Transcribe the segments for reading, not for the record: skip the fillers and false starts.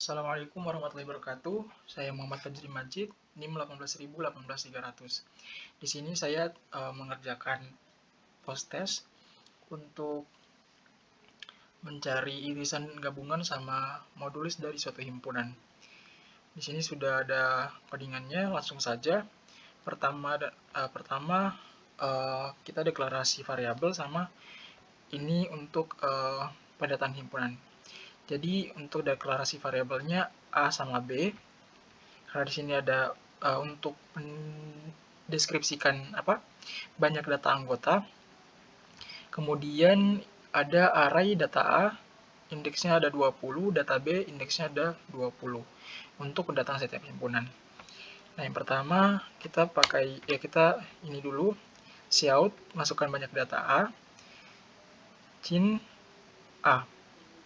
Assalamualaikum warahmatullahi wabarakatuh. Saya Muhammad Fajri Majid, NIM 1818300. Di sini saya mengerjakan post test untuk mencari irisan gabungan sama modulis dari suatu himpunan. Di sini sudah ada codingannya, langsung saja. Pertama kita deklarasi variabel sama ini untuk pendataan himpunan. Jadi untuk deklarasi variabelnya A sama B, karena di sini ada untuk mendeskripsikan banyak data anggota. Kemudian ada array data A, indeksnya ada 20, data B indeksnya ada 20 untuk pendataan setiap himpunan. Nah, yang pertama kita ini dulu cout, masukkan banyak data A, cin A.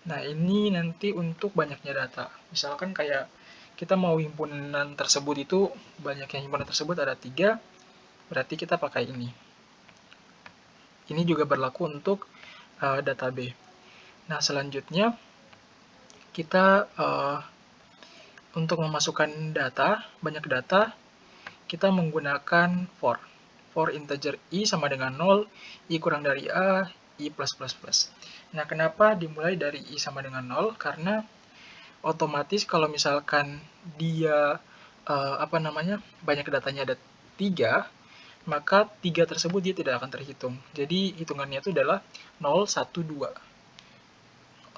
Nah, ini nanti untuk banyaknya data. Misalkan kayak kita mau himpunan tersebut itu, banyaknya himpunan tersebut ada 3, berarti kita pakai ini. Ini juga berlaku untuk data B. Nah, selanjutnya kita untuk memasukkan data, banyak data, kita menggunakan for. For integer i sama dengan 0, i kurang dari a, i plus plus plus. Nah, kenapa dimulai dari i sama dengan 0? Karena otomatis kalau misalkan dia banyak datanya ada 3, maka 3 tersebut dia tidak akan terhitung. Jadi hitungannya itu adalah 0, 1, 2.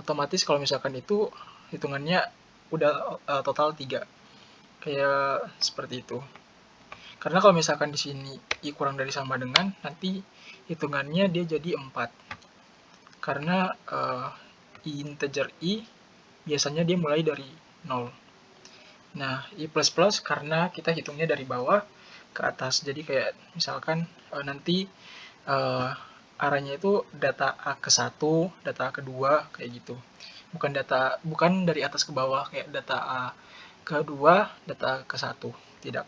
Otomatis kalau misalkan itu hitungannya udah total 3. Kayak seperti itu. Karena kalau misalkan di sini i kurang dari sama dengan, nanti hitungannya dia jadi 4. Karena integer i biasanya dia mulai dari 0. Nah, i plus plus karena kita hitungnya dari bawah ke atas. Jadi kayak misalkan nanti arahnya itu data A ke 1, data A ke 2, kayak gitu. Bukan dari atas ke bawah kayak data A ke 2, data A ke 1. Tidak.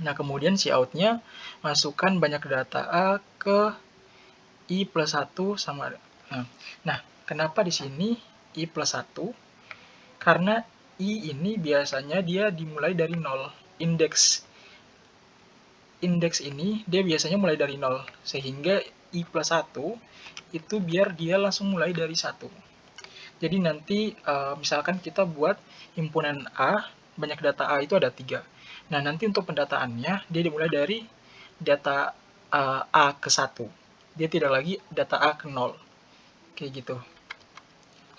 Nah, kemudian cout-nya masukkan banyak data A ke i plus 1 sama. Nah, kenapa di sini i plus 1? Karena i ini biasanya dia dimulai dari 0. Indeks ini dia biasanya mulai dari 0. Sehingga i plus 1 itu biar dia langsung mulai dari 1. Jadi nanti misalkan kita buat himpunan A, banyak data A itu ada 3. Nah, nanti untuk pendataannya dia dimulai dari data A ke 1. Dia tidak lagi data A ke 0. Kayak gitu.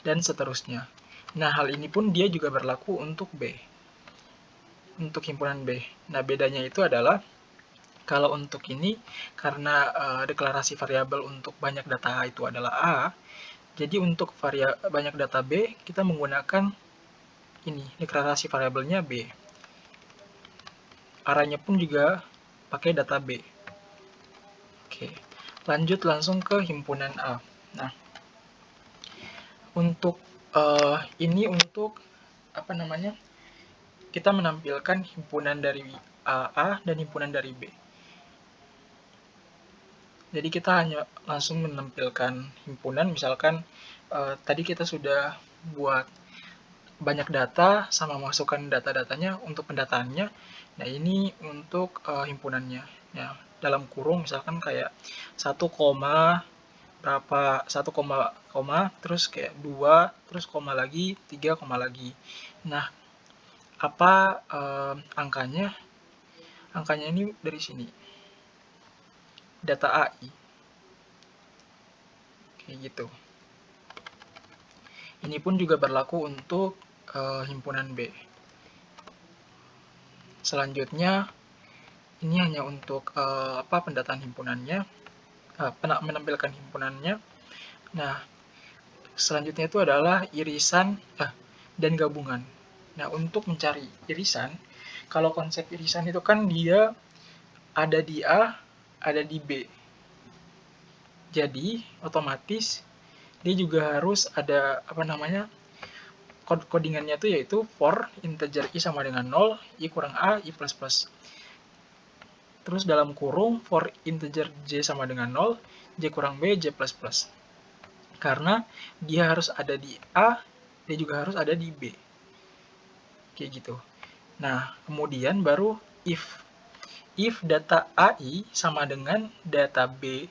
Dan seterusnya. Nah, hal ini pun dia juga berlaku untuk B. Untuk himpunan B. Nah, bedanya itu adalah kalau untuk ini, karena deklarasi variabel untuk banyak data A itu adalah A, jadi untuk banyak data B, kita menggunakan ini, deklarasi variabelnya B. Arahnya pun juga pakai data B. Oke, lanjut langsung ke himpunan A. Nah, untuk ini untuk kita menampilkan himpunan dari A dan himpunan dari B. Jadi kita hanya langsung menampilkan himpunan, misalkan tadi kita sudah buat banyak data sama masukkan data-datanya untuk pendataannya. Nah, ini untuk himpunannya. Ya, dalam kurung misalkan kayak 1, berapa, 1, terus kayak 2, terus koma lagi, 3, koma lagi. Nah, apa angkanya? Angkanya ini dari sini. Data AI. Kayak gitu. Ini pun juga berlaku untuk himpunan B. Selanjutnya, ini hanya untuk pendataan himpunannya, menampilkan himpunannya. Nah, selanjutnya itu adalah irisan dan gabungan. Nah, untuk mencari irisan, kalau konsep irisan itu kan dia ada di A, ada di B. Jadi, otomatis dia juga harus ada codingannya itu yaitu for integer i sama dengan 0, i kurang a, i plus plus. Terus dalam kurung for integer j sama dengan 0, j kurang b, j plus plus. Karena dia harus ada di A, dia juga harus ada di B. kayak gitu. Nah, kemudian baru if data AI sama dengan data B,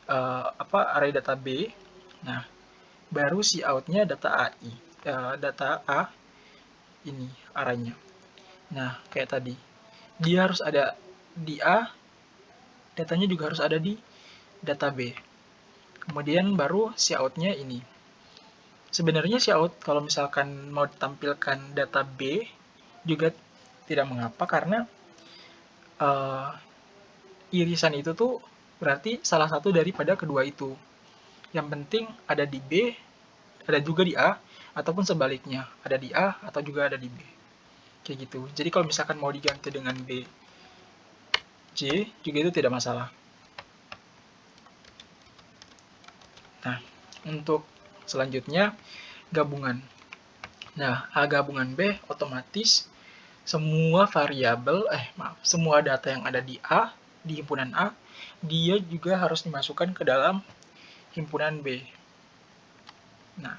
array data B. Nah, baru si outnya data AI, data A ini arraynya. Nah, kayak tadi, dia harus ada di A, datanya juga harus ada di data B. Kemudian baru si outnya ini. Sebenarnya si out kalau misalkan mau ditampilkan data B juga tidak mengapa, karena irisan itu tuh berarti salah satu daripada kedua itu. Yang penting ada di B, ada juga di A, ataupun sebaliknya, ada di A atau juga ada di B. Kayak gitu. Jadi kalau misalkan mau diganti dengan B, J, juga itu tidak masalah. Nah, untuk selanjutnya, gabungan. Nah, A gabungan B otomatis semua variabel, semua data yang ada di A, di himpunan A, dia juga harus dimasukkan ke dalam himpunan B. Nah,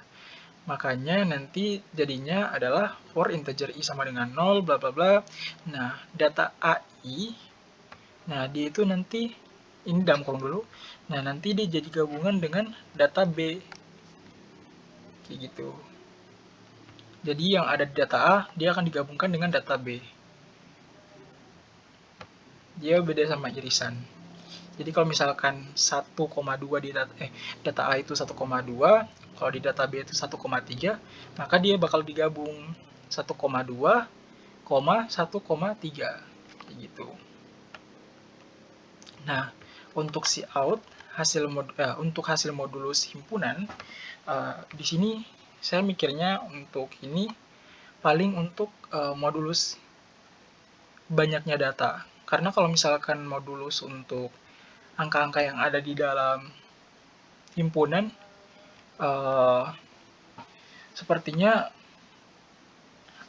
makanya nanti jadinya adalah for integer i sama dengan 0, bla bla bla. Nah, data AI, nah dia itu nanti, ini dalam kurung dulu, nah nanti dia jadi gabungan dengan data B. Kayak gitu. Jadi yang ada di data A, dia akan digabungkan dengan data B. Dia beda sama irisan. Jadi kalau misalkan 1,2 di data A itu 1,2, kalau di data B itu 1,3, maka dia bakal digabung 1,2, 1,3 gitu. Nah, untuk si out untuk hasil modulus himpunan, di sini saya mikirnya untuk ini paling untuk modulus banyaknya data. Karena kalau misalkan modulus untuk angka-angka yang ada di dalam himpunan, sepertinya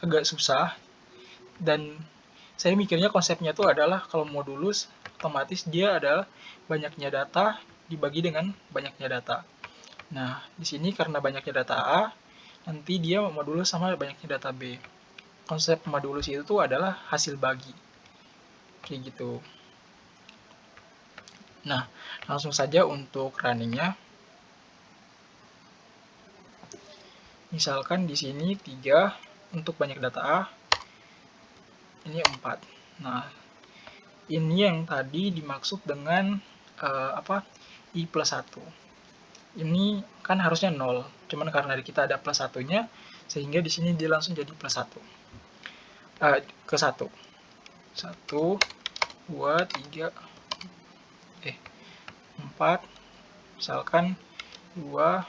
agak susah, dan saya mikirnya konsepnya itu adalah kalau modulus otomatis dia adalah banyaknya data dibagi dengan banyaknya data. Nah, di sini karena banyaknya data A, nanti dia modulus sama banyaknya data B. Konsep modulus itu tuh adalah hasil bagi. Kayak gitu. Nah, langsung saja untuk runningnya. Misalkan di sini 3 untuk banyak data A, ini 4. Nah, ini yang tadi dimaksud dengan I plus 1. Ini kan harusnya 0, cuman karena kita ada plus 1-nya, sehingga di sini dia langsung jadi plus 1. Ke 1. 1, 2, 3, 4, misalkan 2,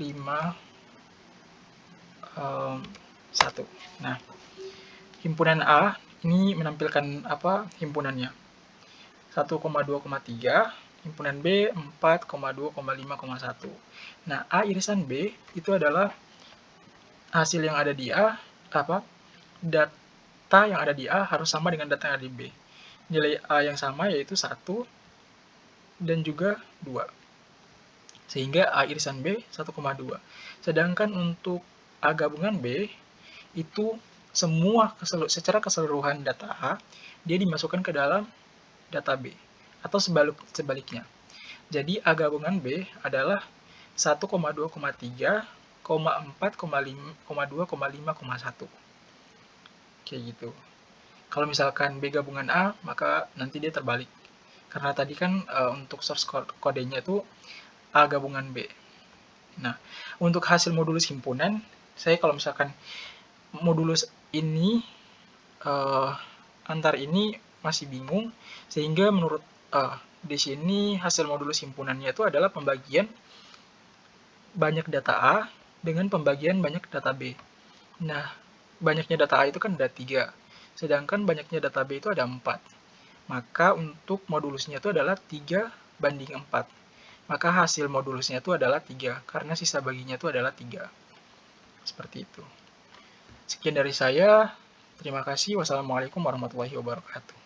5, 1. Nah, himpunan A ini menampilkan himpunannya 1,2,3, himpunan B 4,2,5,1. Nah, A irisan B itu adalah hasil yang ada di A, data yang ada di A harus sama dengan data yang ada di B. Nilai A yang sama yaitu 1 dan juga 2. Sehingga A irisan B 1,2. Sedangkan untuk A gabungan B, itu secara keseluruhan data A, dia dimasukkan ke dalam data B. Atau sebaliknya. Jadi A gabungan B adalah 1,2,3, 4,2,5,1. Kayak gitu. Kalau misalkan B gabungan A, maka nanti dia terbalik. Karena tadi kan untuk source kodenya itu A gabungan B. Nah, untuk hasil modulus himpunan, saya kalau misalkan modulus ini antar ini masih bingung, sehingga menurut di sini hasil modulus himpunannya itu adalah pembagian banyak data A dengan pembagian banyak data B. Nah, banyaknya data A itu kan ada 3, sedangkan banyaknya data B itu ada 4. Maka untuk modulusnya itu adalah 3:4. Maka hasil modulusnya itu adalah 3, karena sisa baginya itu adalah 3. Seperti itu. Sekian dari saya. Terima kasih. Wassalamualaikum warahmatullahi wabarakatuh.